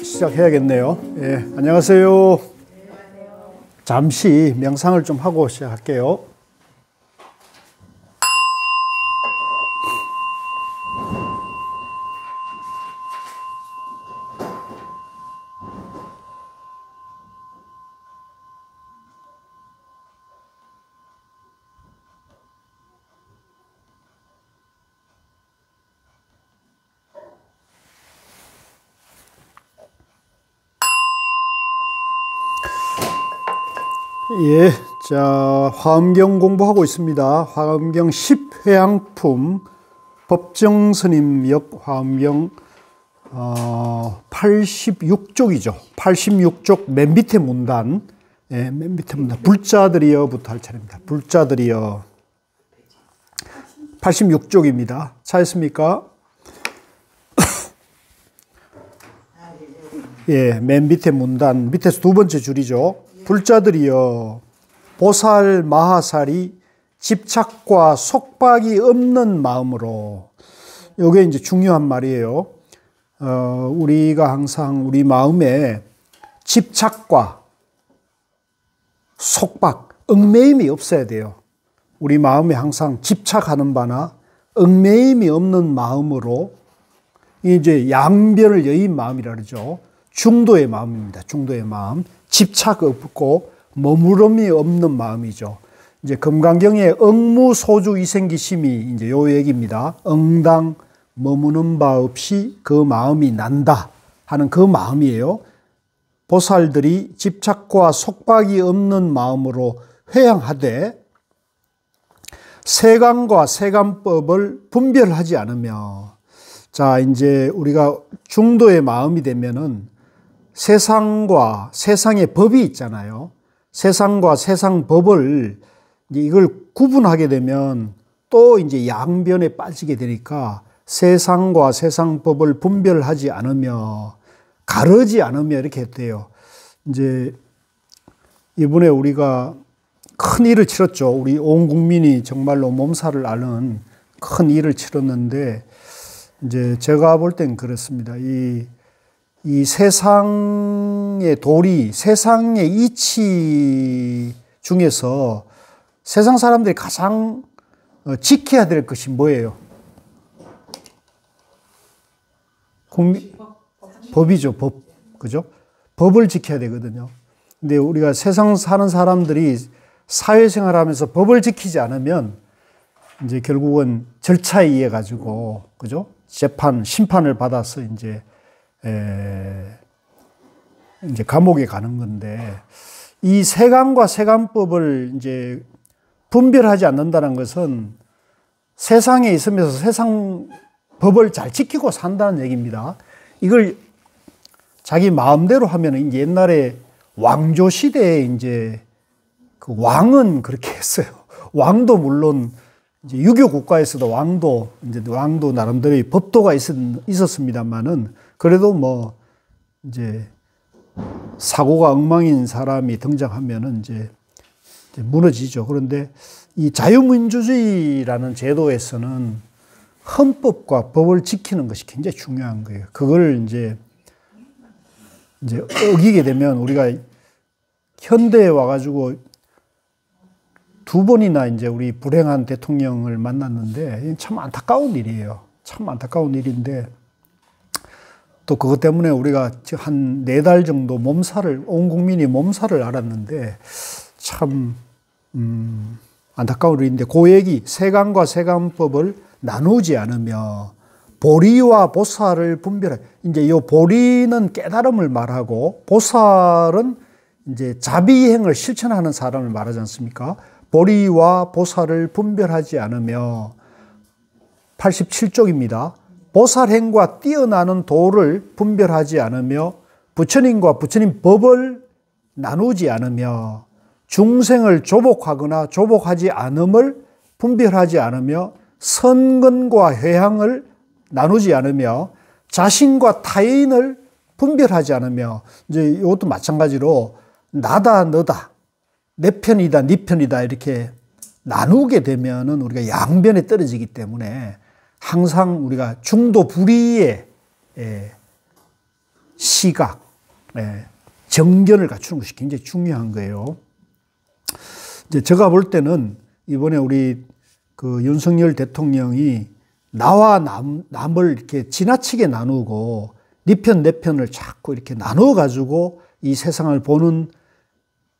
시작해야겠네요. 예, 안녕하세요. 잠시 명상을 좀 하고 시작할게요. 예, 자, 화엄경 공부하고 있습니다. 화엄경 10회양품 법정스님 역 화엄경 86쪽이죠. 86쪽 맨 밑에 문단, 예, 맨 밑에 문단 불자들이여부터 할 차례입니다. 불자들이여 86쪽입니다. 찾았습니까? 예, 맨 밑에 문단 밑에서 두 번째 줄이죠. 불자들이여 보살 마하살이 집착과 속박이 없는 마음으로, 이게 이제 중요한 말이에요. 우리가 항상 우리 마음에 집착과 속박, 얽매임이 없어야 돼요. 우리 마음에 항상 집착하는 바나 얽매임이 없는 마음으로, 이제 양변을 여인 마음이라 그러죠. 중도의 마음입니다. 중도의 마음. 집착 없고 머무름이 없는 마음이죠. 이제 금강경의 응무소주 이생기심이 이제 요 얘기입니다. 응당 머무는 바 없이 그 마음이 난다 하는 그 마음이에요. 보살들이 집착과 속박이 없는 마음으로 회양하되 세간과 세간법을 분별하지 않으며, 자, 이제 우리가 중도의 마음이 되면은 세상과 세상의 법이 있잖아요. 세상과 세상 법을 이걸 구분하게 되면 또 이제 양변에 빠지게 되니까 세상과 세상 법을 분별하지 않으며 가르지 않으며 이렇게 돼요. 이제 이번에 우리가 큰 일을 치렀죠. 우리 온 국민이 정말로 몸살을 앓는 큰 일을 치렀는데, 이제 제가 볼 땐 그렇습니다. 이 세상의 도리, 세상의 이치 중에서 세상 사람들이 가장 지켜야 될 것이 뭐예요? 법이죠, 법. 그죠? 법을 지켜야 되거든요. 근데 우리가 세상 사는 사람들이 사회생활 하면서 법을 지키지 않으면 이제 결국은 절차에 의해 가지고, 그죠? 재판, 심판을 받아서 이제 감옥에 가는 건데, 이 세간과 세간법을 이제 분별하지 않는다는 것은 세상에 있으면서 세상 법을 잘 지키고 산다는 얘기입니다. 이걸 자기 마음대로 하면, 이제 옛날에 왕조 시대에 이제 그 왕은 그렇게 했어요. 왕도 물론 이제 유교 국가에서도 왕도 나름대로의 법도가 있었습니다만은, 그래도 뭐 이제 사고가 엉망인 사람이 등장하면은 이제 무너지죠. 그런데 이 자유민주주의라는 제도에서는 헌법과 법을 지키는 것이 굉장히 중요한 거예요. 그걸 이제 어기게 되면, 우리가 현대에 와가지고 두 번이나 이제 우리 불행한 대통령을 만났는데, 참 안타까운 일이에요. 참 안타까운 일인데, 또 그것 때문에 우리가 한 4달 정도 온 국민이 몸살을 앓았는데, 참, 안타까운 일인데, 그 얘기, 세간과 세간법을 나누지 않으며, 보리와 보살을 분별해. 이제 이 보리는 깨달음을 말하고, 보살은 이제 자비행을 실천하는 사람을 말하지 않습니까? 보리와 보살을 분별하지 않으며, 87쪽입니다. 보살행과 뛰어나는 도를 분별하지 않으며, 부처님과 부처님 법을 나누지 않으며, 중생을 조복하거나 조복하지 않음을 분별하지 않으며, 선근과 회향을 나누지 않으며, 자신과 타인을 분별하지 않으며, 이제 이것도 마찬가지로 나다 너다, 내 편이다 네 편이다 이렇게 나누게 되면은 우리가 양변에 떨어지기 때문에 항상 우리가 중도 불이에 시각, 정견을 갖추는 것이 굉장히 중요한 거예요. 이제 제가 볼 때는 이번에 우리 그 윤석열 대통령이 나와 남을 이렇게 지나치게 나누고 네 편, 내 편을 자꾸 이렇게 나누어 가지고 이 세상을 보는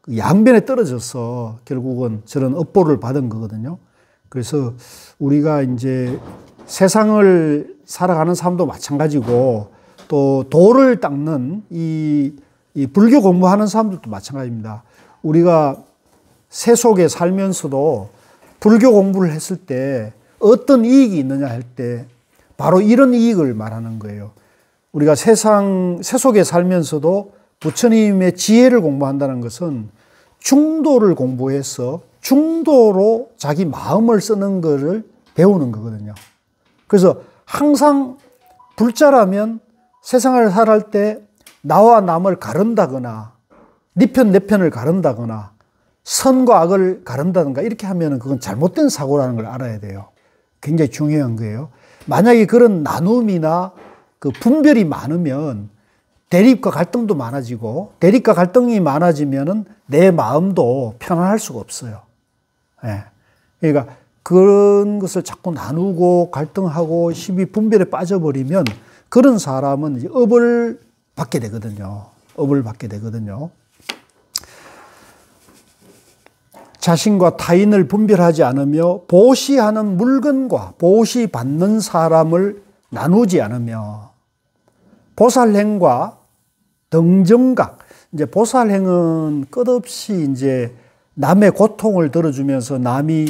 그 양변에 떨어져서 결국은 저런 업보를 받은 거거든요. 그래서 우리가 이제 세상을 살아가는 사람도 마찬가지고 또 도를 닦는 이 불교 공부하는 사람들도 마찬가지입니다. 우리가 세속에 살면서도 불교 공부를 했을 때 어떤 이익이 있느냐 할 때 바로 이런 이익을 말하는 거예요. 우리가 세속에 살면서도 부처님의 지혜를 공부한다는 것은 중도를 공부해서 중도로 자기 마음을 쓰는 것을 배우는 거거든요. 그래서 항상 불자라면 세상을 살아갈 때 나와 남을 가른다거나 네 편, 내 편을 가른다거나 선과 악을 가른다든가 이렇게 하면 그건 잘못된 사고라는 걸 알아야 돼요. 굉장히 중요한 거예요. 만약에 그런 나눔이나 그 분별이 많으면 대립과 갈등도 많아지고 대립과 갈등이 많아지면은 내 마음도 편안할 수가 없어요. 그러니까 그런 것을 자꾸 나누고 갈등하고 시비 분별에 빠져버리면 그런 사람은 이제 업을 받게 되거든요. 업을 받게 되거든요. 자신과 타인을 분별하지 않으며 보시하는 물건과 보시받는 사람을 나누지 않으며 보살행과 등정각. 이제 보살행은 끝없이 이제 남의 고통을 들어주면서 남이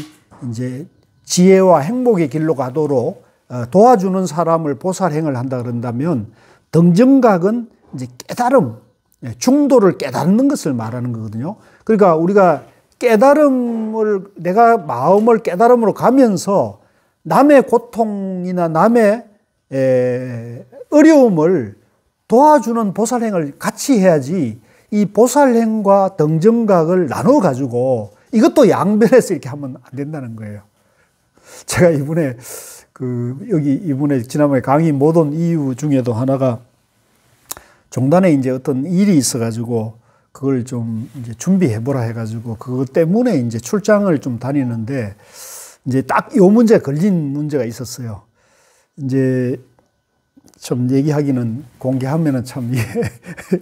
이제 지혜와 행복의 길로 가도록 도와주는 사람을 보살행을 한다 그런다면 등정각은 이제 깨달음, 중도를 깨닫는 것을 말하는 거거든요. 그러니까 우리가 깨달음을, 내가 마음을 깨달음으로 가면서 남의 고통이나 남의 어려움을 도와주는 보살행을 같이 해야지 이 보살행과 등정각을 나눠 가지고 이것도 양변에서 이렇게 하면 안 된다는 거예요. 제가 이번에 이번에 지난번에 강의 못 온 이유 중에도 하나가 종단에 이제 어떤 일이 있어 가지고 그걸 좀 이제 준비해 보라 해 가지고 그것 때문에 이제 출장을 좀 다니는데 이제 딱 요 문제가 걸린 문제가 있었어요. 이제 좀 얘기하기는 공개하면은 참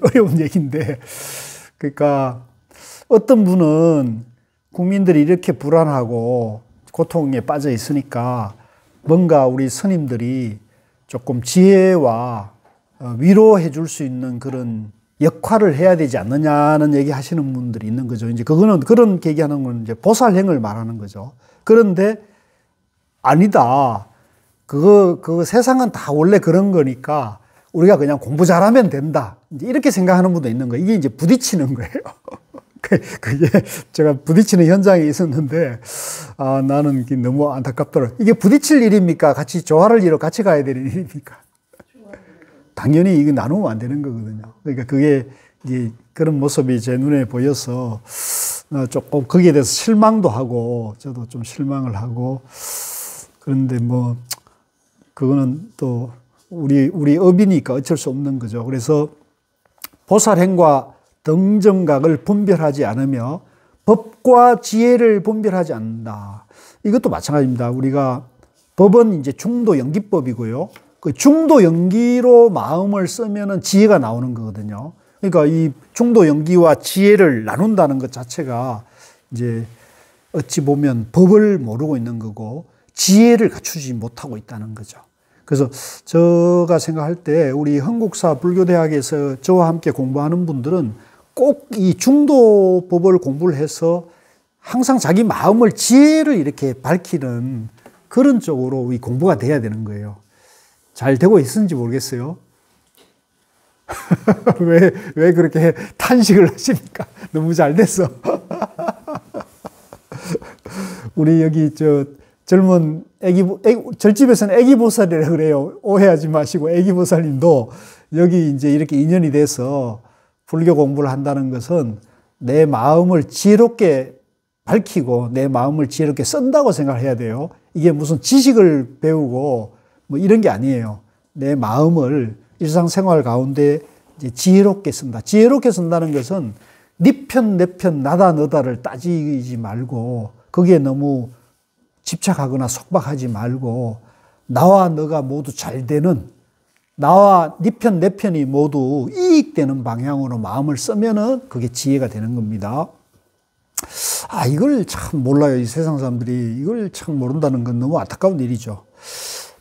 어려운 얘기인데, 그러니까 어떤 분은 국민들이 이렇게 불안하고 고통에 빠져 있으니까 뭔가 우리 스님들이 조금 지혜와 위로해 줄 수 있는 그런 역할을 해야 되지 않느냐는 얘기 하시는 분들이 있는 거죠. 이제 그거는 그런 얘기하는 건 이제 보살행을 말하는 거죠. 그런데 아니다. 그거 세상은 다 원래 그런 거니까 우리가 그냥 공부 잘하면 된다. 이제 이렇게 생각하는 분도 있는 거예요. 이게 이제 부딪히는 거예요. 그게 제가 부딪히는 현장에 있었는데, 나는 너무 안타깝더라고요. 이게 부딪힐 일입니까? 같이 조화를 이루어 같이 가야 되는 일입니까? 당연히 이거 나누면 안 되는 거거든요. 그러니까 그게 이제 그런 모습이 제 눈에 보여서 조금 거기에 대해서 실망도 하고, 저도 좀 실망을 하고, 그런데 뭐, 그거는 또 우리 업이니까 어쩔 수 없는 거죠. 그래서 보살행과 등정각을 분별하지 않으며 법과 지혜를 분별하지 않는다. 이것도 마찬가지입니다. 우리가 법은 이제 중도 연기법이고요. 그 중도 연기로 마음을 쓰면은 지혜가 나오는 거거든요. 그러니까 이 중도 연기와 지혜를 나눈다는 것 자체가 이제 어찌 보면 법을 모르고 있는 거고 지혜를 갖추지 못하고 있다는 거죠. 그래서 제가 생각할 때 우리 한국사 불교대학에서 저와 함께 공부하는 분들은 꼭 이 중도법을 공부를 해서 항상 자기 마음을 지혜를 이렇게 밝히는 그런 쪽으로 이 공부가 돼야 되는 거예요. 잘 되고 있는지 모르겠어요. 왜 그렇게 탄식을 하십니까? 너무 잘 됐어. 우리 여기 젊은 절집에서는 애기보살이라고 그래요. 오해하지 마시고 애기보살님도 여기 이제 이렇게 인연이 돼서 불교 공부를 한다는 것은 내 마음을 지혜롭게 밝히고 내 마음을 지혜롭게 쓴다고 생각해야 돼요. 이게 무슨 지식을 배우고 뭐 이런 게 아니에요. 내 마음을 일상생활 가운데 지혜롭게 쓴다. 지혜롭게 쓴다는 것은 네 편, 내 편, 나다, 너다를 따지지 말고 거기에 너무 집착하거나 속박하지 말고 나와 너가 모두 잘 되는, 나와 네 편, 내 편이 모두 이익되는 방향으로 마음을 쓰면은 그게 지혜가 되는 겁니다. 이걸 참 몰라요. 이 세상 사람들이 이걸 참 모른다는 건 너무 안타까운 일이죠.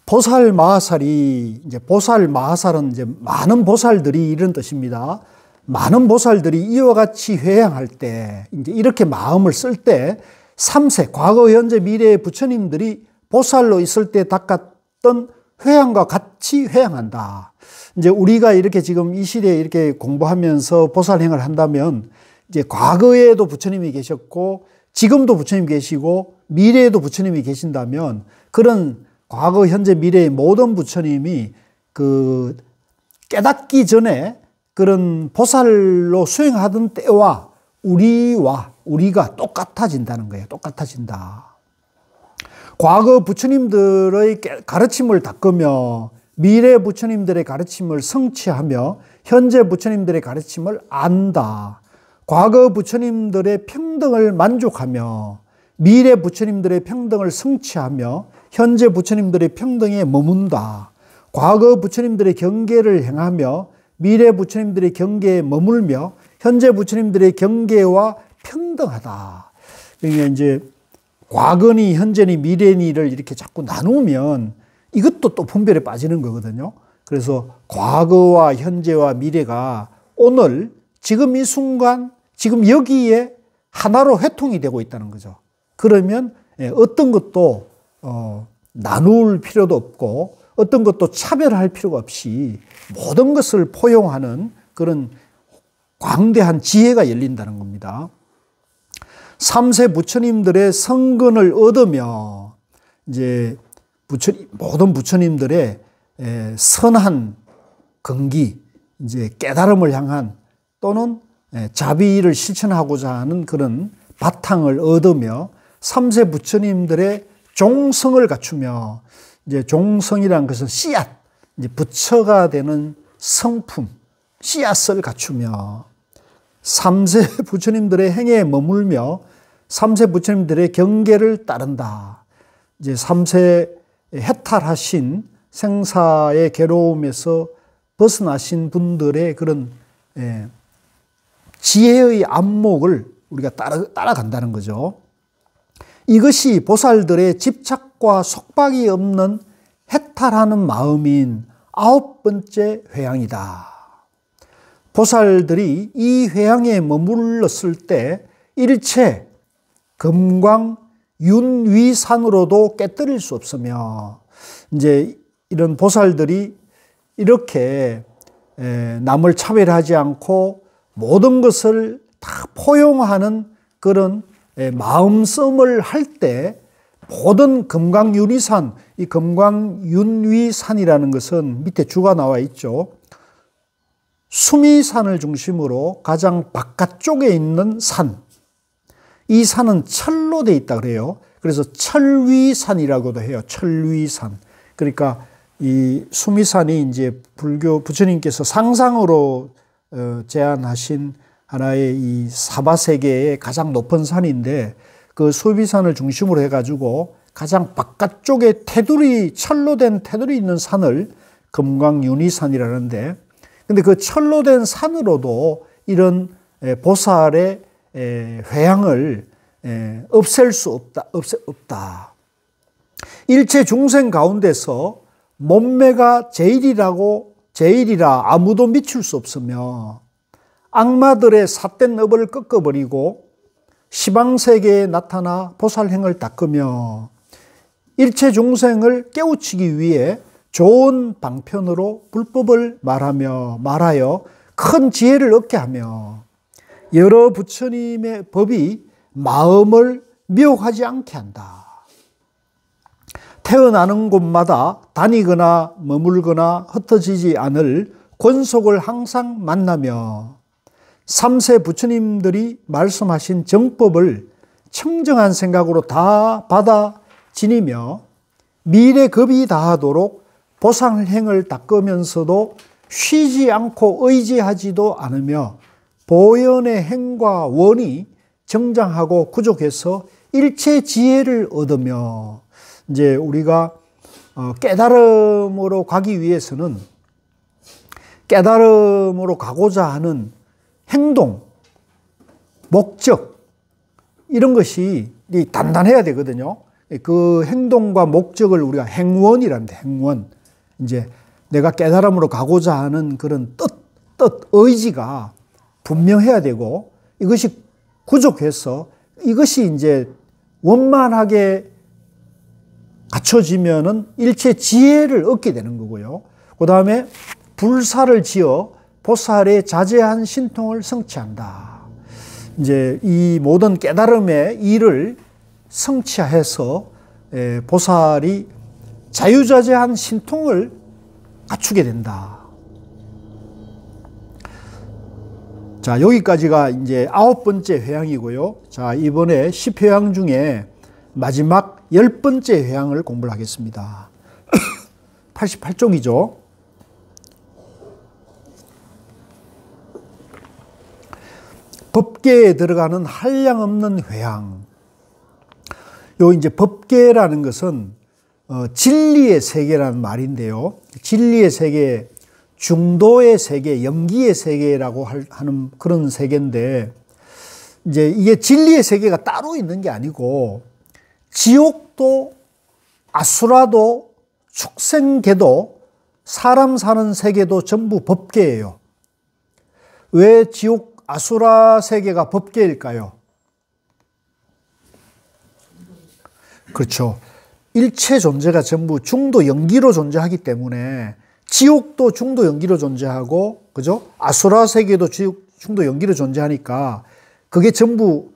보살 마하살이, 이제 보살 마하살은 이제 많은 보살들이 이런 뜻입니다. 많은 보살들이 이와 같이 회향할 때, 이제 이렇게 마음을 쓸 때, 3세, 과거, 현재, 미래의 부처님들이 보살로 있을 때 닦았던 회향과 같이 회향한다. 이제 우리가 이렇게 지금 이 시대에 이렇게 공부하면서 보살행을 한다면, 이제 과거에도 부처님이 계셨고, 지금도 부처님 계시고, 미래에도 부처님이 계신다면, 그런 과거, 현재, 미래의 모든 부처님이 그 깨닫기 전에 그런 보살로 수행하던 때와 우리가 똑같아진다는 거예요. 똑같아진다. 과거 부처님들의 가르침을 닦으며 미래 부처님들의 가르침을 성취하며 현재 부처님들의 가르침을 안다. 과거 부처님들의 평등을 만족하며 미래 부처님들의 평등을 성취하며 현재 부처님들의 평등에 머문다. 과거 부처님들의 경계를 행하며 미래 부처님들의 경계에 머물며 현재 부처님들의 경계와 평등하다. 그러니까 이제 과거니 현재니 미래니를 이렇게 자꾸 나누면 이것도 또 분별에 빠지는 거거든요. 그래서 과거와 현재와 미래가 오늘 지금 이 순간 지금 여기에 하나로 회통이 되고 있다는 거죠. 그러면 어떤 것도 나눌 필요도 없고 어떤 것도 차별할 필요가 없이 모든 것을 포용하는 그런 광대한 지혜가 열린다는 겁니다. 3세 부처님들의 성근을 얻으며 이제 모든 부처님들의 선한 근기, 이제 깨달음을 향한 또는 자비를 실천하고자 하는 그런 바탕을 얻으며 3세 부처님들의 종성을 갖추며, 이제 종성이라는 것은 씨앗, 이제 부처가 되는 성품, 씨앗을 갖추며 3세 부처님들의 행에 머물며 3세 부처님들의 경계를 따른다. 이제 3세 해탈하신 생사의 괴로움에서 벗어나신 분들의 그런 지혜의 안목을 우리가 따라간다는 거죠. 이것이 보살들의 집착과 속박이 없는 해탈하는 마음인 9번째 회향이다. 보살들이 이 회향에 머물렀을 때 일체 금광 윤위산으로도 깨뜨릴 수 없으며, 이제 이런 보살들이 이렇게 남을 차별하지 않고 모든 것을 다 포용하는 그런 마음씀을 할 때 모든 금강윤위산, 이 금강윤위산이라는 것은 밑에 주가 나와 있죠. 수미산을 중심으로 가장 바깥쪽에 있는 산, 이 산은 철로 되어 있다 그래요. 그래서 철위산이라고도 해요. 철위산. 그러니까 이 수미산이 이제 불교 부처님께서 상상으로 제안하신 하나의 이 사바세계의 가장 높은 산인데, 그 수미산을 중심으로 해가지고 가장 바깥쪽에 테두리, 철로 된 테두리 있는 산을 금강윤위산이라는데, 근데 그 철로 된 산으로도 이런 보살의 회향을 없앨 수 없다. 일체 중생 가운데서 몸매가 제일이라 아무도 미칠 수 없으며 악마들의 삿된 업을 꺾어버리고 시방세계에 나타나 보살행을 닦으며 일체 중생을 깨우치기 위해 좋은 방편으로 불법을 말하여 큰 지혜를 얻게 하며 여러 부처님의 법이 마음을 미혹하지 않게 한다. 태어나는 곳마다 다니거나 머물거나 흩어지지 않을 권속을 항상 만나며 3세 부처님들이 말씀하신 정법을 청정한 생각으로 다 받아 지니며 미래 급이 다하도록 보살행을 닦으면서도 쉬지 않고 의지하지도 않으며 보현의 행과 원이 정장하고 구족해서 일체 지혜를 얻으며, 이제 우리가 깨달음으로 가기 위해서는 깨달음으로 가고자 하는 행동, 목적, 이런 것이 단단해야 되거든요. 그 행동과 목적을 우리가 행원이랍니다. 행원. 이제 내가 깨달음으로 가고자 하는 그런 뜻, 의지가 분명해야 되고, 이것이 구족해서 이것이 이제 원만하게 갖춰지면은 일체 지혜를 얻게 되는 거고요. 그 다음에 불사를 지어 보살의 자제한 신통을 성취한다. 이제 이 모든 깨달음의 일을 성취해서 보살이 자유자재한 신통을 갖추게 된다. 자, 여기까지가 이제 9번째 회양이고요. 자, 이번에 10회양 중에 마지막 10번째 회양을 공부를 하겠습니다. 88쪽이죠. 법계에 들어가는 한량없는 회양. 요 이제 법계라는 것은 진리의 세계라는 말인데요. 진리의 세계, 중도의 세계, 영기의 세계라고 하는 그런 세계인데, 이제 이게 진리의 세계가 따로 있는 게 아니고, 지옥도, 아수라도, 축생계도, 사람 사는 세계도 전부 법계예요. 왜 지옥, 아수라 세계가 법계일까요? 그렇죠. 일체 존재가 전부 중도 영기로 존재하기 때문에 지옥도 중도 영기로 존재하고, 그죠? 아수라 세계도 중도 영기로 존재하니까 그게 전부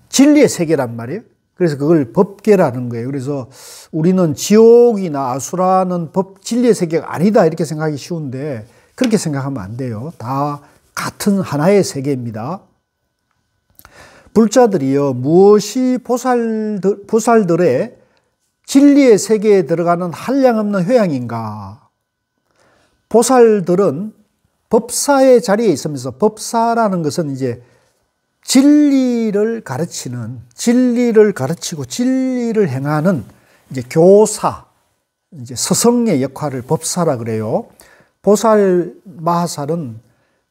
진리의 세계란 말이에요. 그래서 그걸 법계라는 거예요. 그래서 우리는 지옥이나 아수라는 진리의 세계가 아니다 이렇게 생각하기 쉬운데, 그렇게 생각하면 안 돼요. 다 같은 하나의 세계입니다. 불자들이요, 무엇이 보살들의 진리의 세계에 들어가는 한량없는 회양인가? 보살들은 법사의 자리에 있으면서, 법사라는 것은 이제 진리를 가르치는, 진리를 가르치고 진리를 행하는 이제 교사, 이제 스승의 역할을 법사라 그래요. 보살 마하살은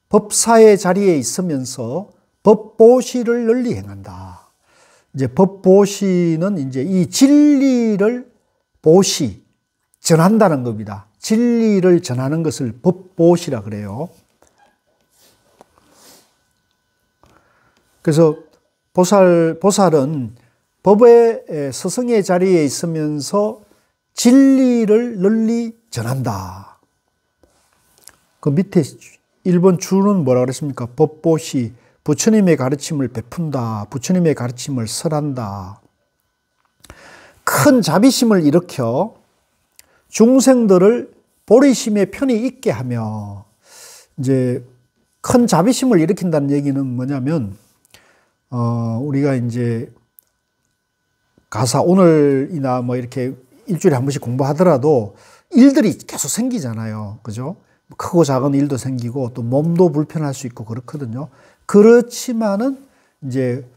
법사의 자리에 있으면서 법보시를 널리 행한다. 이제 법보시는 이제 이 진리를 보시, 전한다는 겁니다. 진리를 전하는 것을 법보시라 그래요. 그래서 보살은 법의 스승의 자리에 있으면서 진리를 널리 전한다. 그 밑에 1번 주는 뭐라 그랬습니까? 법보시, 부처님의 가르침을 베푼다. 부처님의 가르침을 설한다. 큰 자비심을 일으켜 중생들을 보리심의 편히 있게 하며, 이제 큰 자비심을 일으킨다는 얘기는 뭐냐면, 우리가 이제 가사 오늘이나 뭐 이렇게 일주일에 한 번씩 공부하더라도 일들이 계속 생기잖아요. 그죠? 크고 작은 일도 생기고 또 몸도 불편할 수 있고 그렇거든요. 그렇지만은 이제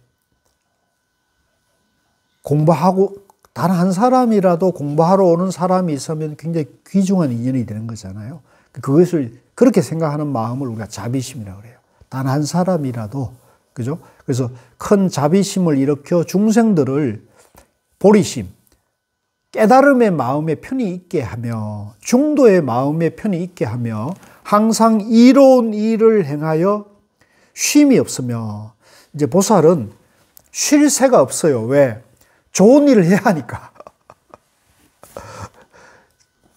공부하고 단 한 사람이라도 공부하러 오는 사람이 있으면 굉장히 귀중한 인연이 되는 거잖아요. 그것을 그렇게 생각하는 마음을 우리가 자비심이라고 그래요. 단 한 사람이라도, 그죠? 그래서 큰 자비심을 일으켜 중생들을 보리심, 깨달음의 마음에 편히 있게 하며, 중도의 마음에 편히 있게 하며, 항상 이로운 일을 행하여 쉼이 없으며, 이제 보살은 쉴 새가 없어요. 왜? 좋은 일을 해야 하니까.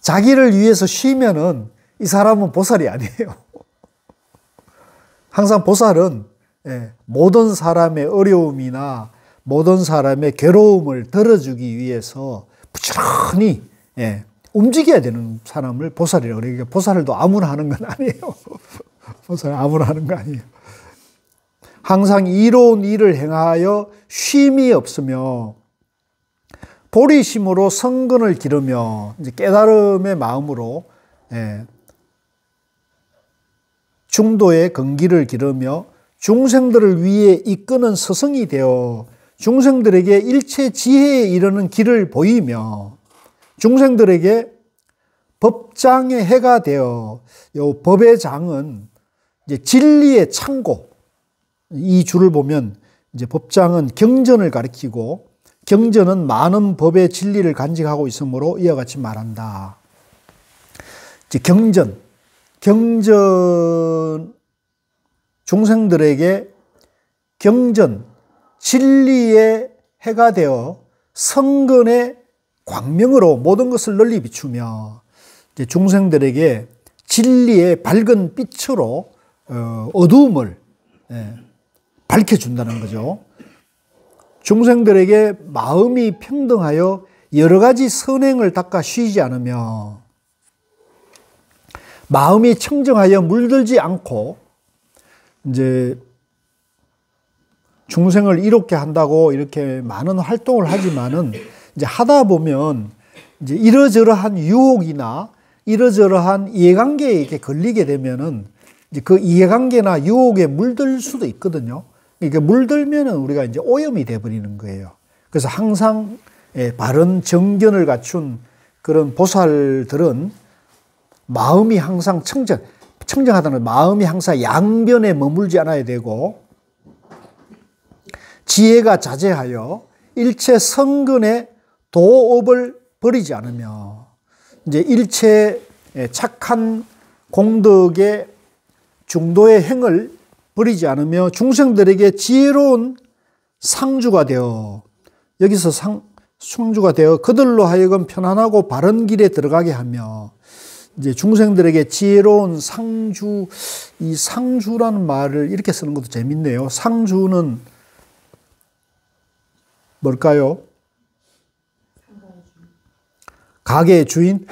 자기를 위해서 쉬면은 이 사람은 보살이 아니에요. 항상 보살은 모든 사람의 어려움이나 모든 사람의 괴로움을 덜어주기 위해서 부지런히 움직여야 되는 사람을 보살이라고 그래요. 그러니까 보살도 아무나 하는 건 아니에요. 보살 아무나 하는 거 아니에요. 항상 이로운 일을 행하여 쉼이 없으며 보리심으로 성근을 기르며, 이제 깨달음의 마음으로 중도의 건기를 기르며 중생들을 위해 이끄는 스승이 되어 중생들에게 일체 지혜에 이르는 길을 보이며 중생들에게 법장의 해가 되어, 요 법의 장은 이제 진리의 창고, 이 줄을 보면 이제 법장은 경전을 가리키고 경전은 많은 법의 진리를 간직하고 있으므로 이와 같이 말한다. 이제 경전 중생들에게 경전 진리의 해가 되어 성근의 광명으로 모든 것을 널리 비추며 이제 중생들에게 진리의 밝은 빛으로 어두움을 밝혀준다는 거죠. 중생들에게 마음이 평등하여 여러 가지 선행을 닦아 쉬지 않으며 마음이 청정하여 물들지 않고 이제 중생을 이롭게 한다고 이렇게 많은 활동을 하지만은 이제 하다 보면 이제 이러저러한 유혹이나 이러저러한 이해관계에 이렇게 걸리게 되면은 이제 그 이해관계나 유혹에 물들 수도 있거든요. 그러니까 물들면은 우리가 이제 오염이 돼버리는 거예요. 그래서 항상 바른 정견을 갖춘 그런 보살들은 마음이 항상 청정하다는 마음이 항상 양변에 머물지 않아야 되고 지혜가 자제하여 일체 성근의 도업을 버리지 않으며 이제 일체 착한 공덕의 중도의 행을 버리지 않으며 중생들에게 지혜로운 상주가 되어 여기서 상주가 되어 그들로 하여금 편안하고 바른 길에 들어가게 하며 이제 중생들에게 지혜로운 상주, 이 상주라는 말을 이렇게 쓰는 것도 재밌네요. 상주는 뭘까요? 가게의 주인?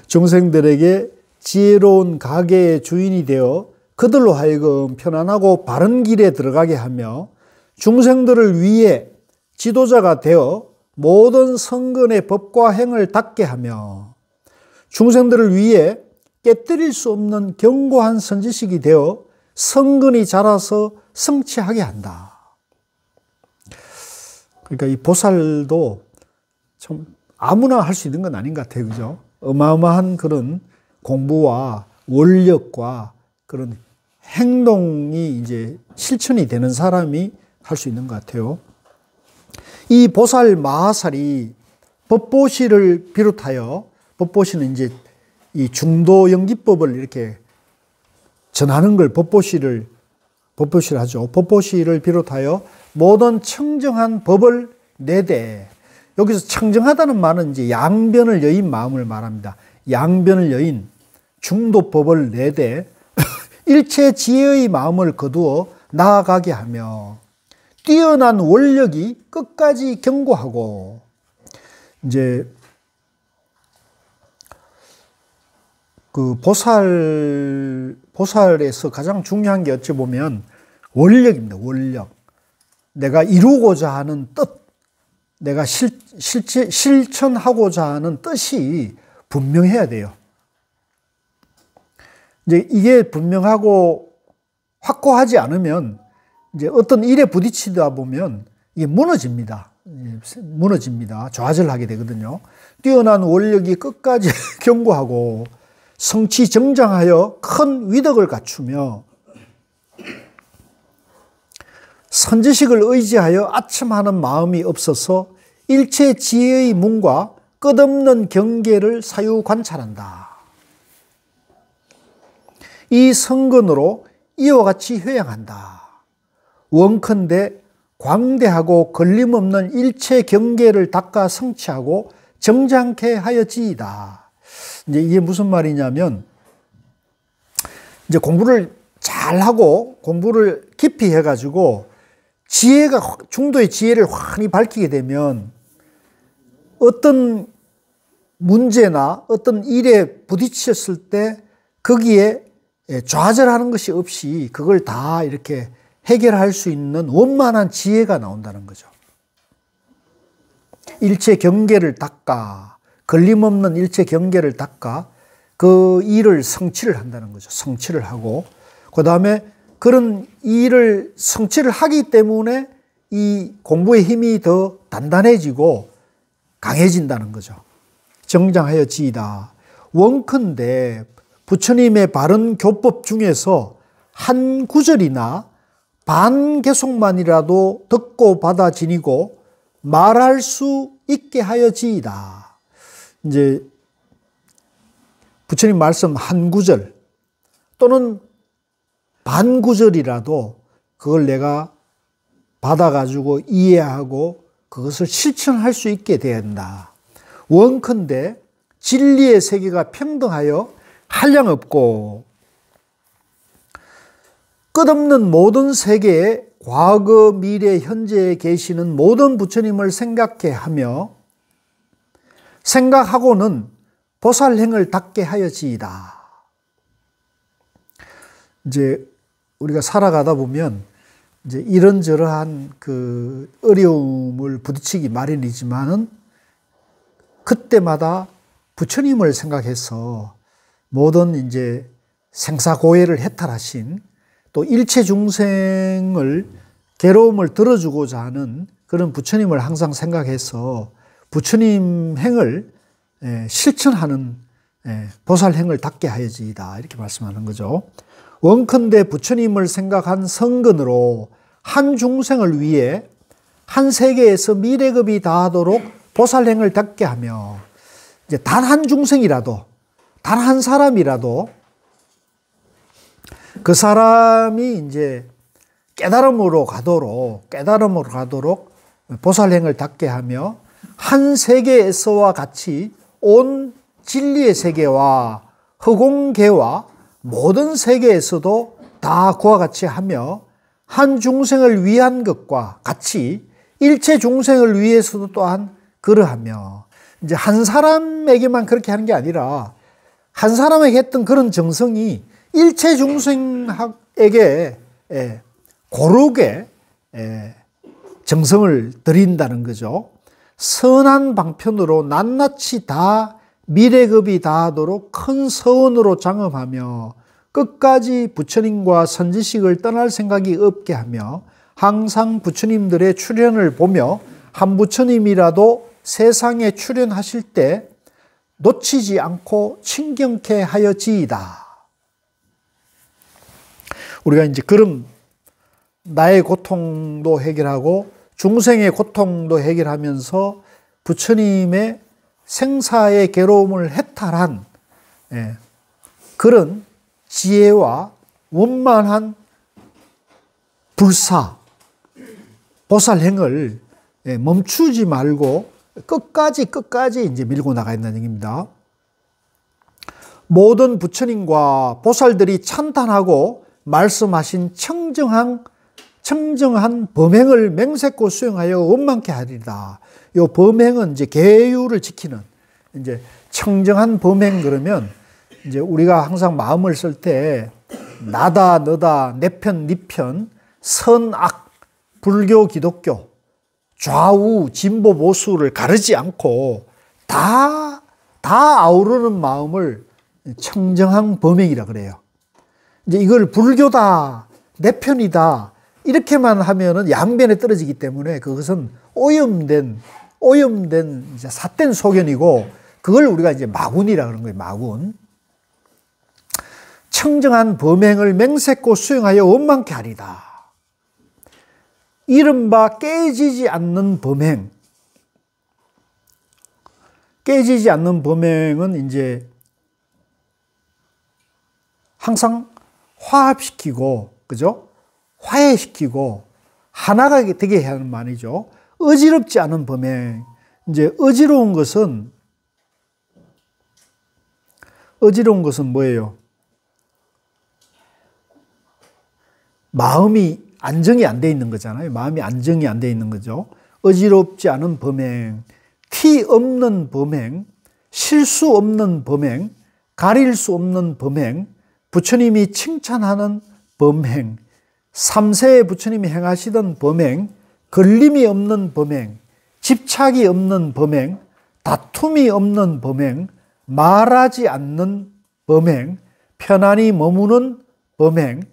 중생들에게 지혜로운 가게의 주인이 되어 그들로 하여금 편안하고 바른 길에 들어가게 하며 중생들을 위해 지도자가 되어 모든 성근의 법과 행을 닦게 하며 중생들을 위해 깨뜨릴 수 없는 견고한 선지식이 되어 성근이 자라서 성취하게 한다. 그러니까 이 보살도 참 아무나 할 수 있는 건 아닌 것 같아요. 그죠? 어마어마한 그런 공부와 원력과 그런 행동이 이제 실천이 되는 사람이 할 수 있는 것 같아요. 이 보살 마하살이 법보시를 비롯하여 법보시는 이제 이 중도 연기법을 이렇게 전하는 걸 법보시를 하죠. 법보시를 비롯하여 모든 청정한 법을 내대. 여기서 청정하다는 말은 이제 양변을 여인 마음을 말합니다. 양변을 여인 중도법을 내대 일체 지혜의 마음을 거두어 나아가게 하며 뛰어난 원력이 끝까지 견고하고 이제 그 보살에서 가장 중요한 게 어찌 보면 원력입니다. 원력. 내가 이루고자 하는 뜻, 내가 실천하고자 하는 뜻이 분명해야 돼요. 이제 이게 분명하고 확고하지 않으면 이제 어떤 일에 부딪히다 보면 이게 무너집니다. 좌절하게 되거든요. 뛰어난 원력이 끝까지 견고하고 성취정장하여 큰 위덕을 갖추며 선지식을 의지하여 아첨하는 마음이 없어서 일체 지혜의 문과 끝없는 경계를 사유 관찰한다. 이 성근으로 이와 같이 회양한다. 원컨대 광대하고 걸림없는 일체 경계를 닦아 성취하고 정장케 하여지이다. 이제 이게 무슨 말이냐면 이제 공부를 잘하고 공부를 깊이 해가지고 중도의 지혜를 환히 밝히게 되면 어떤 문제나 어떤 일에 부딪혔을 때 거기에 좌절하는 것이 없이 그걸 다 이렇게 해결할 수 있는 원만한 지혜가 나온다는 거죠. 일체 경계를 닦아, 걸림없는 일체 경계를 닦아 그 일을 성취를 한다는 거죠. 성취를 하고, 그 다음에 그런 일을 성취를 하기 때문에 이 공부의 힘이 더 단단해지고 강해진다는 거죠. 정장하여 지이다. 원컨대 부처님의 바른 교법 중에서 한 구절이나 반 개속만이라도 듣고 받아 지니고 말할 수 있게 하여 지이다. 이제 부처님 말씀 한 구절 또는 반 구절이라도 그걸 내가 받아가지고 이해하고 그것을 실천할 수 있게 된다. 원컨대 진리의 세계가 평등하여 한량없고 끝없는 모든 세계에 과거, 미래, 현재에 계시는 모든 부처님을 생각해 하며 생각하고는 보살행을 닦게 하여지이다. 이제 우리가 살아가다 보면 이제 이런저러한 그 어려움을 부딪히기 마련이지만은 그때마다 부처님을 생각해서 모든 이제 생사고해를 해탈하신 또 일체 중생을 괴로움을 들어주고자 하는 그런 부처님을 항상 생각해서 부처님 행을 실천하는 보살행을 닦게 하여지이다. 이렇게 말씀하는 거죠. 원컨대 부처님을 생각한 성근으로 한 중생을 위해 한 세계에서 미래급이 다하도록 보살행을 닦게 하며 이제 단 한 중생이라도 단 한 사람이라도 그 사람이 이제 깨달음으로 가도록 보살행을 닦게 하며 한 세계에서와 같이 온 진리의 세계와 허공계와 모든 세계에서도 다 그와 같이 하며 한 중생을 위한 것과 같이 일체 중생을 위해서도 또한 그러하며 이제 한 사람에게만 그렇게 하는 게 아니라 한 사람에게 했던 그런 정성이 일체 중생에게 고르게 정성을 드린다는 거죠. 선한 방편으로 낱낱이 다 미래급이 다하도록 큰 서원으로 장엄하며 끝까지 부처님과 선지식을 떠날 생각이 없게 하며 항상 부처님들의 출현을 보며 한 부처님이라도 세상에 출현하실 때 놓치지 않고 친경케 하여지이다. 우리가 이제 그런 나의 고통도 해결하고 중생의 고통도 해결하면서 부처님의 생사의 괴로움을 해탈한 그런 지혜와 원만한 불사, 보살행을 멈추지 말고 끝까지 이제 밀고 나가야 된다는 얘기입니다. 모든 부처님과 보살들이 찬탄하고 말씀하신 청정한 범행을 맹세코 수행하여 원만케 하리라. 이 범행은 이제 계율을 지키는 이제 청정한 범행 그러면 이제 우리가 항상 마음을 쓸 때 나다 너다 내 편 네 편 선악 불교 기독교 좌우 진보 보수를 가르지 않고 다 아우르는 마음을 청정한 범행이라 그래요. 이제 이걸 불교다 내 편이다 이렇게만 하면은 양변에 떨어지기 때문에 그것은 오염된 이제 삿된 소견이고 그걸 우리가 이제 마군이라 그런 거예요. 마군. 청정한 범행을 맹세코 수행하여 원만케 하리다. 이른바 깨지지 않는 범행. 깨지지 않는 범행은 이제 항상 화합시키고, 그죠? 화해시키고, 하나가 되게 하는 말이죠. 어지럽지 않은 범행. 이제 어지러운 것은 뭐예요? 마음이 안정이 안 돼 있는 거잖아요. 마음이 안정이 안 돼 있는 거죠. 어지럽지 않은 범행, 티 없는 범행, 실수 없는 범행, 가릴 수 없는 범행, 부처님이 칭찬하는 범행, 3세에 부처님이 행하시던 범행, 걸림이 없는 범행, 집착이 없는 범행, 다툼이 없는 범행, 말하지 않는 범행, 편안히 머무는 범행,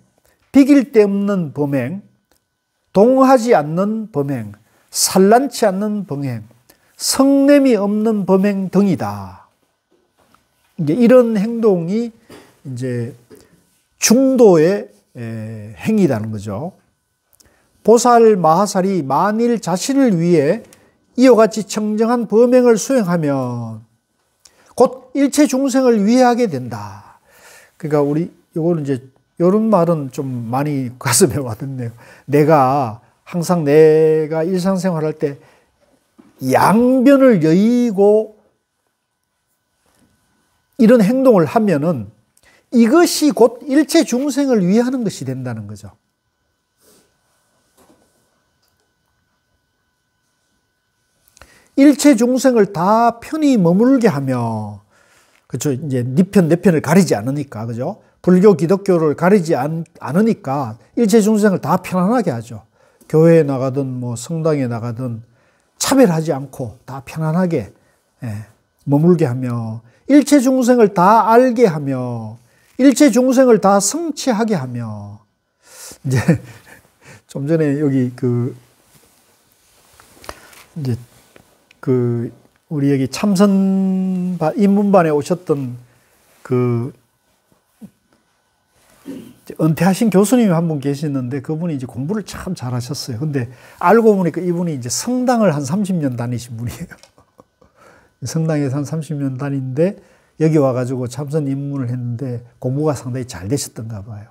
비길 데 없는 범행, 동하지 않는 범행, 산란치 않는 범행, 성냄이 없는 범행 등이다. 이제 이런 행동이 이제 중도의 행위라는 거죠. 보살 마하살이 만일 자신을 위해 이와 같이 청정한 범행을 수행하면 곧 일체 중생을 위해 하게 된다. 그러니까 우리 이거는 이제 이런 말은 좀 많이 가슴에 와닿네요. 내가 항상 내가 일상생활할 때 양변을 여의고 이런 행동을 하면은 이것이 곧 일체 중생을 위하는 것이 된다는 거죠. 일체 중생을 다 편히 머물게 하며, 그렇죠. 이제 네 편, 내 편을 가리지 않으니까, 그죠? 불교, 기독교를 가리지 않으니까 일체 중생을 다 편안하게 하죠. 교회에 나가든 뭐 성당에 나가든 차별하지 않고 다 편안하게 머물게 하며, 일체 중생을 다 알게 하며, 일체 중생을 다 성취하게 하며, 이제 좀 전에 여기 이제 우리 여기 참선 입문반에 오셨던 은퇴하신 교수님이 한 분 계시는데 그분이 이제 공부를 참 잘하셨어요. 근데 알고 보니까 이분이 이제 성당을 한 30년 다니신 분이에요. 성당에서 한 30년 다니는데 여기 와가지고 참선 입문을 했는데 공부가 상당히 잘 되셨던가 봐요.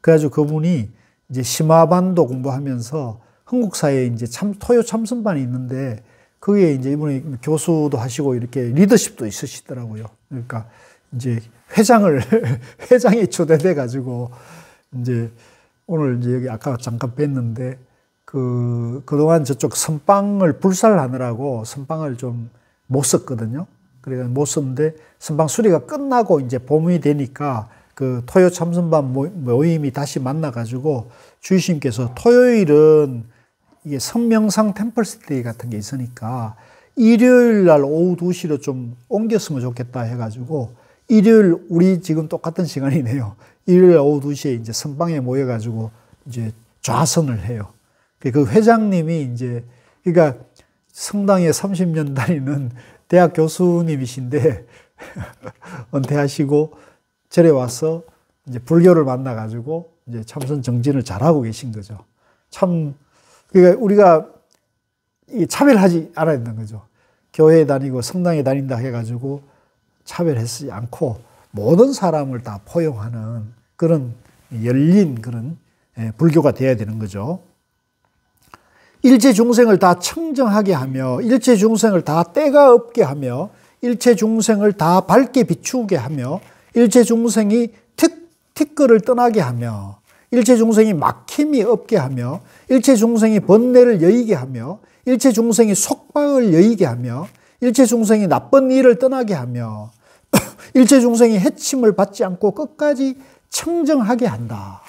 그래가지고 그분이 이제 심화반도 공부하면서 한국사에 이제 토요 참선반이 있는데 거기에 이제 이분이 교수도 하시고 이렇게 리더십도 있으시더라고요. 그러니까 이제 회장에 초대돼 가지고 이제 오늘 이제 여기 아까 잠깐 뵀는데 그동안 저쪽 선방을 불살하느라고 선방을 좀 못 썼거든요. 그래서 못 썼는데 선방 수리가 끝나고 이제 봄이 되니까 그 토요 참선반 모임이 다시 만나 가지고 주의스님께서 토요일은 이게 선명상 템플스테이 같은 게 있으니까 일요일 날 오후 2시로 좀 옮겼으면 좋겠다 해가지고 일요일 우리 지금 똑같은 시간이네요. 일요일 오후 2시에 이제 선방에 모여가지고 이제 좌선을 해요. 그 회장님이 이제 그러니까 성당에 30년 다니는 대학 교수님이신데 은퇴하시고 절에 와서 이제 불교를 만나가지고 이제 참선 정진을 잘하고 계신 거죠. 참 그러니까 우리가 차별하지 않아야 된다는 거죠. 교회에 다니고 성당에 다닌다 해가지고 차별하지 않고 모든 사람을 다 포용하는 그런 열린 그런 불교가 되어야 되는 거죠. 일체 중생을 다 청정하게 하며 일체 중생을 다 때가 없게 하며 일체 중생을 다 밝게 비추게 하며 일체 중생이 티끌을 떠나게 하며 일체 중생이 막힘이 없게 하며 일체 중생이 번뇌를 여의게 하며 일체 중생이 속박을 여의게 하며 일체 중생이 나쁜 일을 떠나게 하며 일체 중생이 해침을 받지 않고 끝까지 청정하게 한다.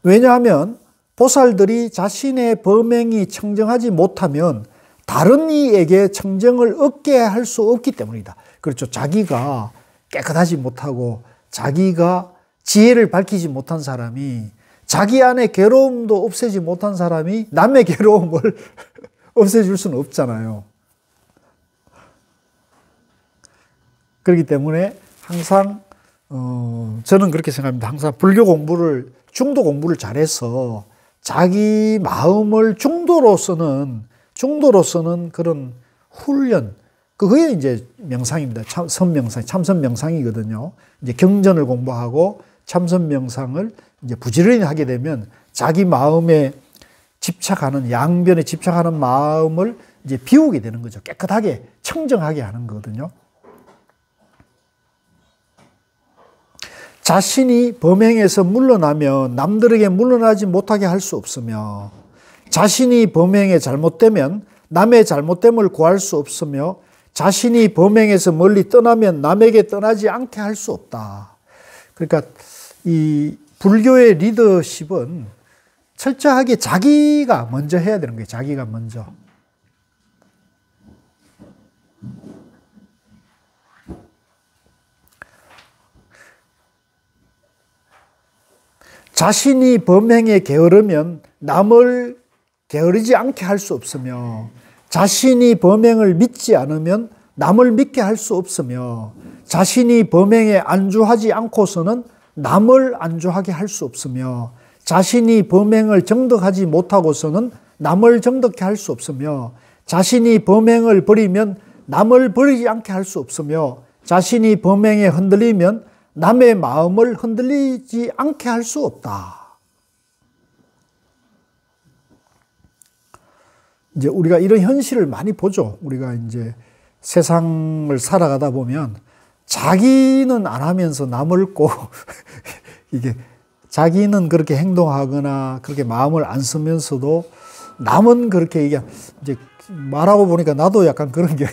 왜냐하면 보살들이 자신의 범행이 청정하지 못하면 다른 이에게 청정을 얻게 할 수 없기 때문이다. 그렇죠. 자기가 깨끗하지 못하고 자기가 지혜를 밝히지 못한 사람이 자기 안에 괴로움도 없애지 못한 사람이 남의 괴로움을 없애줄 수는 없잖아요. 그렇기 때문에 항상 저는 그렇게 생각합니다. 항상 불교 공부를 중도 공부를 잘해서 자기 마음을 중도로서는 그런 훈련, 그게 이제 명상입니다. 참선 명상이거든요. 이제 경전을 공부하고 참선 명상을 이제 부지런히 하게 되면 자기 마음에 집착하는, 양변에 집착하는 마음을 이제 비우게 되는 거죠. 깨끗하게, 청정하게 하는 거거든요. 자신이 범행에서 물러나면 남들에게 물러나지 못하게 할 수 없으며 자신이 범행에 잘못되면 남의 잘못됨을 구할 수 없으며 자신이 범행에서 멀리 떠나면 남에게 떠나지 않게 할 수 없다. 그러니까 이 불교의 리더십은 철저하게 자기가 먼저 해야 되는 거예요. 자기가 먼저. 자신이 범행에 게으르면 남을 게으르지 않게 할 수 없으며, 자신이 범행을 믿지 않으면 남을 믿게 할 수 없으며, 자신이 범행에 안주하지 않고서는 남을 안주하게 할 수 없으며, 자신이 범행을 정덕하지 못하고서는 남을 정덕케 할 수 없으며, 자신이 범행을 버리면 남을 버리지 않게 할 수 없으며, 자신이 범행에 흔들리면 남의 마음을 흔들리지 않게 할 수 없다. 이제 우리가 이런 현실을 많이 보죠. 우리가 이제 세상을 살아가다 보면 자기는 안 하면서 남을 꼭 이게 자기는 그렇게 행동하거나 그렇게 마음을 안 쓰면서도 남은 그렇게 이게 이제 말하고 보니까 나도 약간 그런 게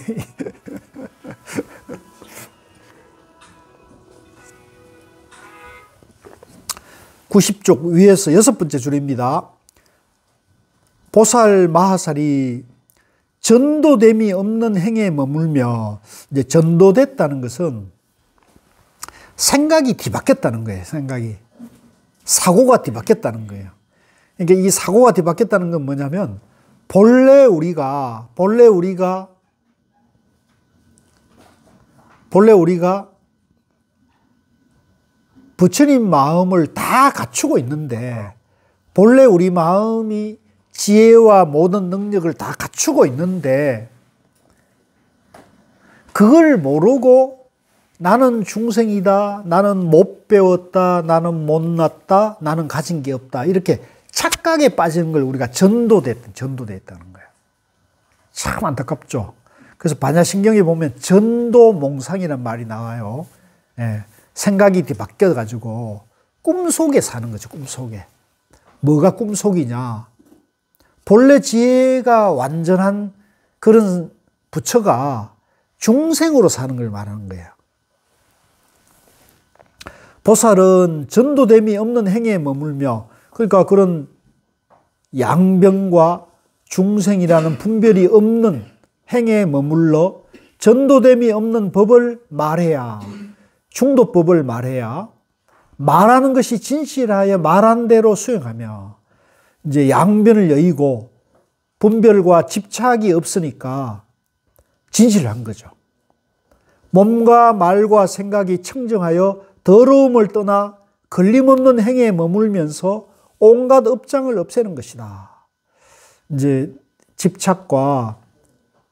90쪽 위에서 6번째 줄입니다. 보살 마하살이 전도됨이 없는 행에 머물며, 이제 전도됐다는 것은 생각이 뒤바뀌었다는 거예요. 생각이. 사고가 뒤바뀌었다는 거예요. 그러니까 이 사고가 뒤바뀌었다는 건 뭐냐면, 본래 우리가 부처님 마음을 다 갖추고 있는데, 본래 우리 마음이 지혜와 모든 능력을 다 갖추고 있는데, 그걸 모르고 나는 중생이다, 나는 못 배웠다, 나는 못났다, 나는 가진 게 없다, 이렇게 착각에 빠지는 걸 우리가 전도됐다는 거예요. 참 안타깝죠. 그래서 반야신경에 보면 전도몽상이라는 말이 나와요. 예, 생각이 바뀌어가지고 꿈속에 사는 거죠. 꿈속에. 뭐가 꿈속이냐? 본래 지혜가 완전한 그런 부처가 중생으로 사는 걸 말하는 거예요. 보살은 전도됨이 없는 행에 머물며, 그러니까 그런 양병과 중생이라는 분별이 없는 행에 머물러 전도됨이 없는 법을 말해야, 중도법을 말해야, 말하는 것이 진실하여 말한 대로 수행하며, 이제 양변을 여의고 분별과 집착이 없으니까 진실한 거죠. 몸과 말과 생각이 청정하여 더러움을 떠나 걸림없는 행에 머물면서 온갖 업장을 없애는 것이다. 이제 집착과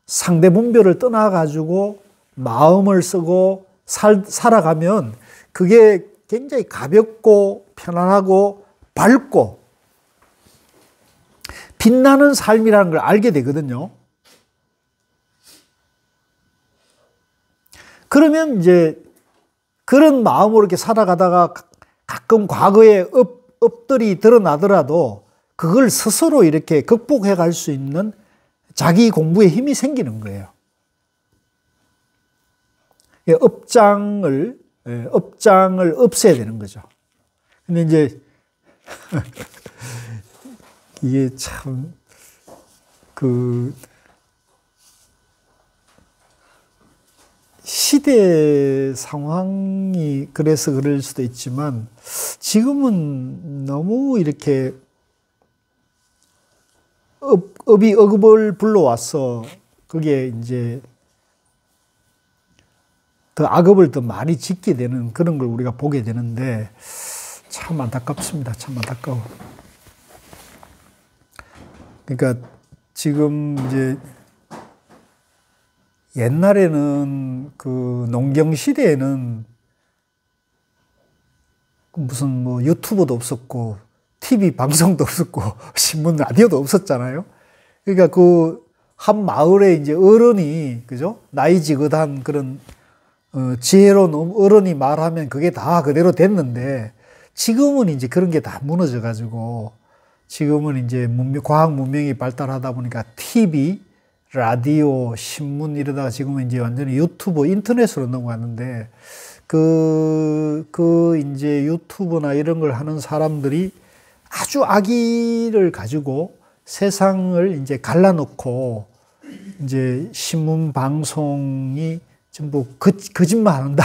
상대 분별을 떠나가지고 마음을 쓰고 살아가면 그게 굉장히 가볍고 편안하고 밝고 빛나는 삶이라는 걸 알게 되거든요. 그러면 이제 그런 마음으로 이렇게 살아가다가 가끔 과거의 업들이 드러나더라도 그걸 스스로 이렇게 극복해 갈 수 있는 자기 공부에 힘이 생기는 거예요. 업장을 없애야 되는 거죠. 근데 이제 이게 참 시대 상황이 그래서 그럴 수도 있지만, 지금은 너무 이렇게 업이 억업을 불러와서 그게 이제 더 악업을 더 많이 짓게 되는 그런 걸 우리가 보게 되는데, 참 안타깝습니다. 참 안타까워. 그러니까 지금 이제 옛날에는 그 농경 시대에는 무슨 뭐 유튜브도 없었고 TV 방송도 없었고 신문 라디오도 없었잖아요. 그러니까 그 한 마을에 이제 어른이, 그죠? 나이 지긋한 그런 지혜로운 어른이 말하면 그게 다 그대로 됐는데, 지금은 이제 그런 게 다 무너져 가지고, 지금은 이제 과학 문명이 발달하다 보니까 TV, 라디오, 신문 이러다가 지금은 이제 완전히 유튜브, 인터넷으로 넘어갔는데, 이제 유튜브나 이런 걸 하는 사람들이 아주 악의를 가지고 세상을 이제 갈라놓고, 이제 신문 방송이 전부 거짓말 한다.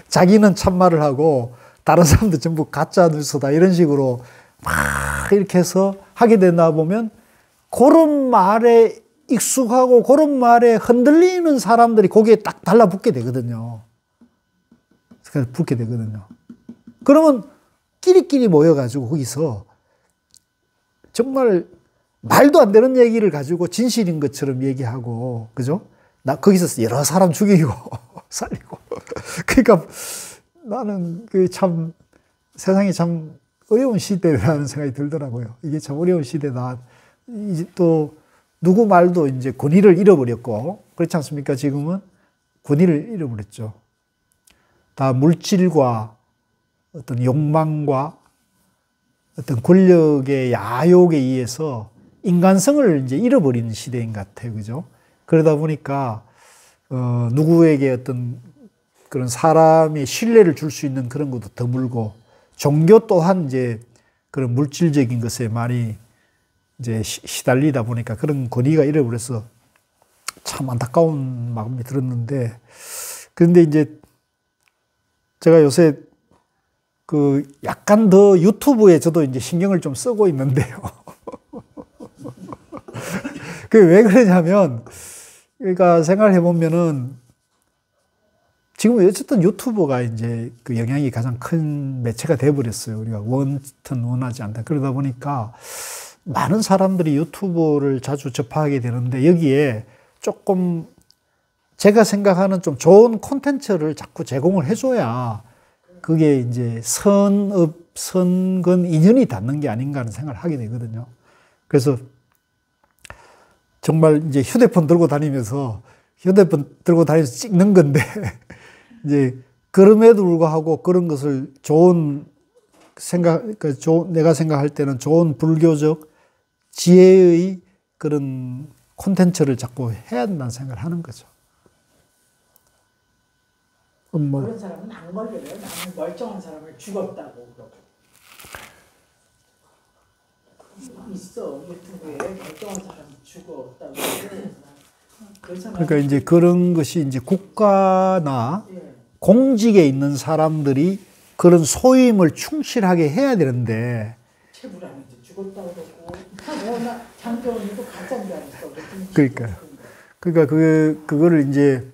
자기는 참말을 하고 다른 사람들 전부 가짜 뉴스다 이런 식으로 막 이렇게 해서 하게 되나 보면 그런 말에 익숙하고 그런 말에 흔들리는 사람들이 거기에 딱 달라붙게 되거든요. 그래서 붙게 되거든요. 그러면 끼리끼리 모여가지고 거기서 정말 말도 안 되는 얘기를 가지고 진실인 것처럼 얘기하고, 그죠? 거기서 여러 사람 죽이고, 살리고. 그러니까 나는 참 세상이 참 어려운 시대라는 생각이 들더라고요. 이게 참 어려운 시대다. 이제 또 누구 말도 이제 권위를 잃어버렸고, 그렇지 않습니까? 지금은 권위를 잃어버렸죠. 다 물질과 어떤 욕망과 어떤 권력의 야욕에 의해서 인간성을 이제 잃어버리는 시대인 것 같아요. 그죠? 그러다 보니까, 누구에게 어떤 그런 사람이 신뢰를 줄 수 있는 그런 것도 드물고, 종교 또한 이제 그런 물질적인 것에 많이 이제 시달리다 보니까 그런 권위가 잃어버려서 참 안타까운 마음이 들었는데, 그런데 이제 제가 요새 약간 더 유튜브에 저도 이제 신경을 좀 쓰고 있는데요. 그게 왜 그러냐면, 그러니까 생각을 해보면은, 지금 어쨌든 유튜브가 이제 그 영향이 가장 큰 매체가 돼버렸어요. 우리가 원든 원하지 않다. 그러다 보니까 많은 사람들이 유튜브를 자주 접하게 되는데, 여기에 조금 제가 생각하는 좀 좋은 콘텐츠를 자꾸 제공을 해줘야 그게 이제 선근 인연이 닿는 게 아닌가 하는 생각을 하게 되거든요. 그래서 정말 이제 휴대폰 들고 다니면서 찍는 건데, 이제 그럼에도 불구하고 그런 것을 내가 생각할 때는 좋은 불교적 지혜의 그런 콘텐츠를 자꾸 해야 된다는 생각을 하는 거죠. 그런 사람은 안 걸려요. 나는 멀쩡한 사람을 죽었다고 그러고. 있어. 유튜브에 멀쩡한 사람을 죽었다고. 그러니까 이제 그런 것이 이제 국가나 공직에 있는 사람들이 그런 소임을 충실하게 해야 되는데. 최불암한테 죽었다고 그러고. 나 장병원이도 가짜인 줄 알았어. 그러니까 그거를 이제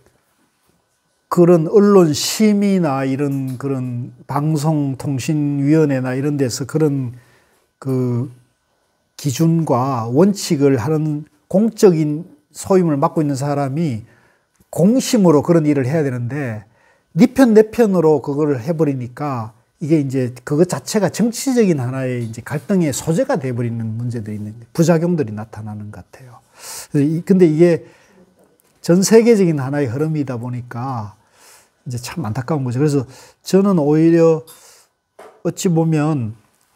그런 언론 심의나 이런 그런 방송통신위원회나 이런 데서 그런 그 기준과 원칙을 하는 공적인 소임을 맡고 있는 사람이 공심으로 그런 일을 해야 되는데, 네 편 내 편으로 그거를 해버리니까 이게 이제 그것 자체가 정치적인 하나의 이제 갈등의 소재가 돼버리는 문제들이 있는, 부작용들이 나타나는 것 같아요. 근데 이게 전 세계적인 하나의 흐름이다 보니까 이제 참 안타까운 거죠. 그래서 저는 오히려 어찌 보면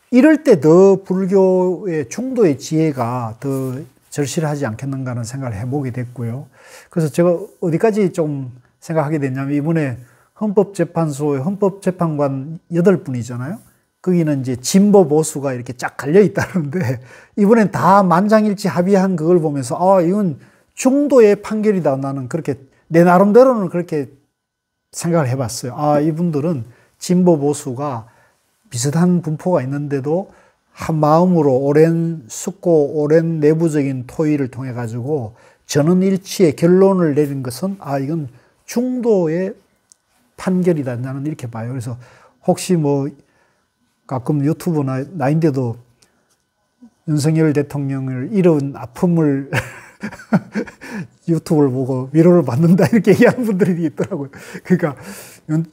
이럴 때 더 불교의 중도의 지혜가 더 절실하지 않겠는가 하는 생각을 해보게 됐고요. 그래서 제가 어디까지 좀 생각하게 됐냐면, 이번에 헌법재판소의 헌법재판관 8분이잖아요. 거기는 이제 진보 보수가 이렇게 쫙 갈려 있다는데, 이번엔 다 만장일치 합의한 그걸 보면서, 이건 중도의 판결이다. 나는 그렇게, 내 나름대로는 그렇게 생각을 해봤어요. 이분들은 진보 보수가 비슷한 분포가 있는데도 한 마음으로 오랜 숙고, 오랜 내부적인 토의를 통해 가지고 전원일치의 결론을 내린 것은 이건 중도의 판결이다. 나는 이렇게 봐요. 그래서 혹시 뭐 가끔 유튜브나 나인데도 윤석열 대통령을 잃은 아픔을 유튜브를 보고 위로를 받는다 이렇게 얘기하는 분들이 있더라고요. 그러니까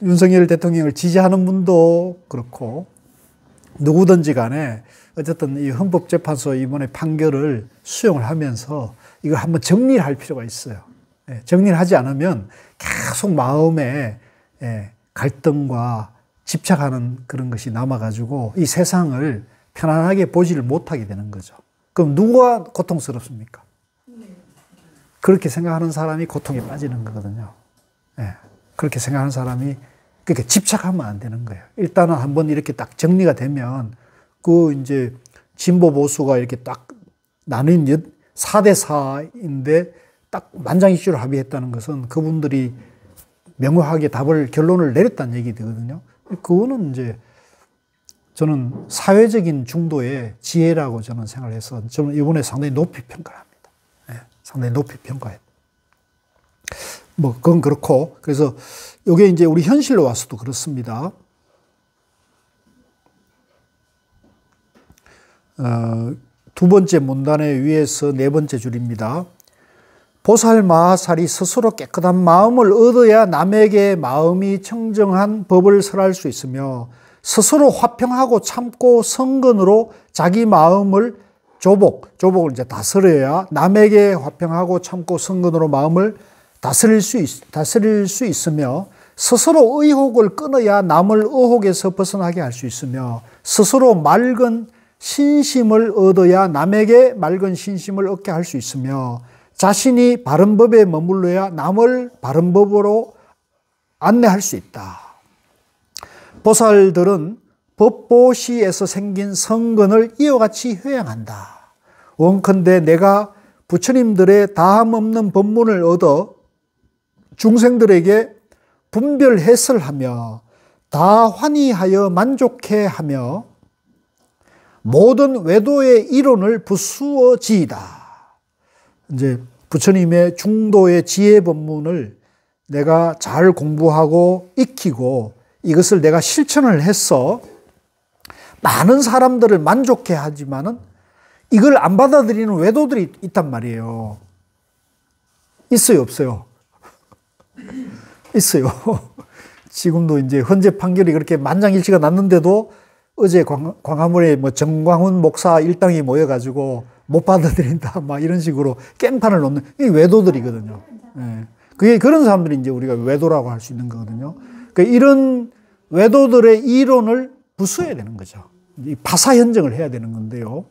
윤석열 대통령을 지지하는 분도 그렇고 누구든지 간에 어쨌든 이 헌법재판소 이번에 판결을 수용을 하면서 이걸 한번 정리를 할 필요가 있어요. 정리를 하지 않으면 계속 마음에 갈등과 집착하는 그런 것이 남아가지고 이 세상을 편안하게 보지를 못하게 되는 거죠. 그럼 누가 고통스럽습니까? 그렇게 생각하는 사람이 고통에 빠지는 거거든요. 그렇게 생각하는 사람이 그렇게 집착하면 안 되는 거예요. 일단은 한번 이렇게 딱 정리가 되면 이제 진보 보수가 이렇게 딱 나뉜 4대 4인데 딱 만장일치로 합의했다는 것은 그분들이 명확하게 결론을 내렸다는 얘기 되거든요. 그거는 이제 저는 사회적인 중도의 지혜라고 저는 생각을 해서 저는 이번에 상당히 높이 평가합니다. 예, 상당히 높이 평가해요. 뭐 그건 그렇고 그래서 이게 이제 우리 현실로 와서도 그렇습니다. 두 번째 문단의 위에서 네 번째 줄입니다. 보살마하살이 스스로 깨끗한 마음을 얻어야 남에게 마음이 청정한 법을 설할 수 있으며 스스로 화평하고 참고 성근으로 자기 마음을 조복을 이제 다스려야 남에게 화평하고 참고 성근으로 마음을 다스릴 수 있으며 스스로 의혹을 끊어야 남을 의혹에서 벗어나게 할 수 있으며 스스로 맑은 신심을 얻어야 남에게 맑은 신심을 얻게 할 수 있으며 자신이 바른 법에 머물러야 남을 바른 법으로 안내할 수 있다. 보살들은 법보시에서 생긴 성근을 이와 같이 회양한다. 원컨대 내가 부처님들의 다함 없는 법문을 얻어 중생들에게 분별 해설하며 다 환희하여 만족해하며 모든 외도의 이론을 부수어지이다. 이제 부처님의 중도의 지혜 법문을 내가 잘 공부하고 익히고 이것을 내가 실천을 해서 많은 사람들을 만족해 하지만은 이걸 안 받아들이는 외도들이 있단 말이에요. 있어요, 없어요? 있어요. 지금도 이제 헌재 판결이 그렇게 만장일치가 났는데도 어제 광화문에 뭐 정광훈 목사 일당이 모여가지고 못 받아들인다, 막 이런 식으로 깽판을 놓는 이 외도들이거든요. 예. 그게 그런 사람들이 이제 우리가 외도라고 할 수 있는 거거든요. 그러니까 이런 외도들의 이론을 부수해야 되는 거죠. 파사 현정을 해야 되는 건데요.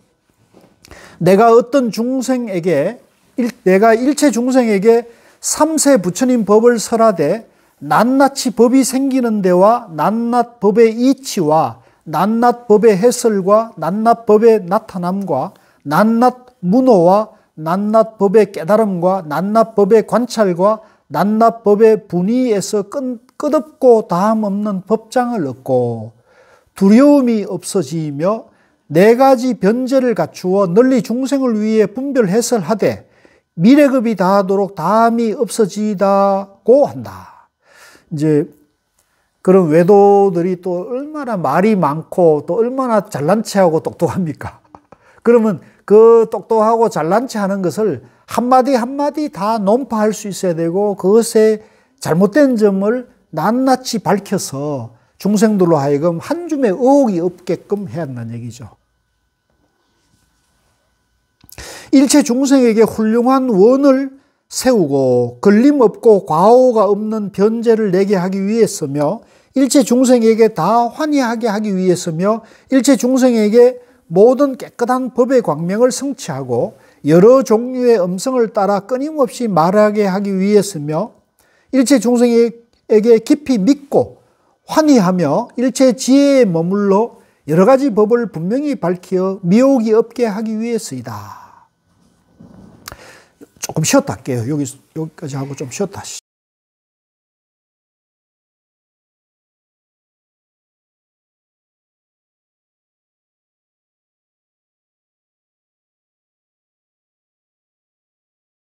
내가 어떤 중생에게, 내가 일체 중생에게 삼세 부처님 법을 설하되 낱낱이 법이 생기는 데와 낱낱 법의 이치와 낱낱 법의 해설과 낱낱 법의 나타남과 낱낱 문호와 낱낱 법의 깨달음과 낱낱 법의 관찰과 낱낱 법의 분위에서 끝없고 다함 없는 법장을 얻고 두려움이 없어지며 네 가지 변제를 갖추어 널리 중생을 위해 분별 해설하되 미래급이 다하도록 다함이 없어지다고 한다. 이제 그런 외도들이 또 얼마나 말이 많고 또 얼마나 잘난 체하고 똑똑합니까? 그러면 그 똑똑하고 잘난 체 하는 것을 한마디 한마디 다 논파할 수 있어야 되고 그것의 잘못된 점을 낱낱이 밝혀서 중생들로 하여금 한 줌의 의혹이 없게끔 해야 한다는 얘기죠. 일체 중생에게 훌륭한 원을 세우고 걸림없고 과오가 없는 변제를 내게 하기 위해서며 일체 중생에게 다 환희하게 하기 위해서며 일체 중생에게 모든 깨끗한 법의 광명을 성취하고 여러 종류의 음성을 따라 끊임없이 말하게 하기 위해서며 일체 중생에게 깊이 믿고 환희하며 일체 지혜에 머물러 여러 가지 법을 분명히 밝혀 미혹이 없게 하기 위해서이다. 조금 쉬었다 할게요. 여기까지 하고 좀 쉬었다 하시죠.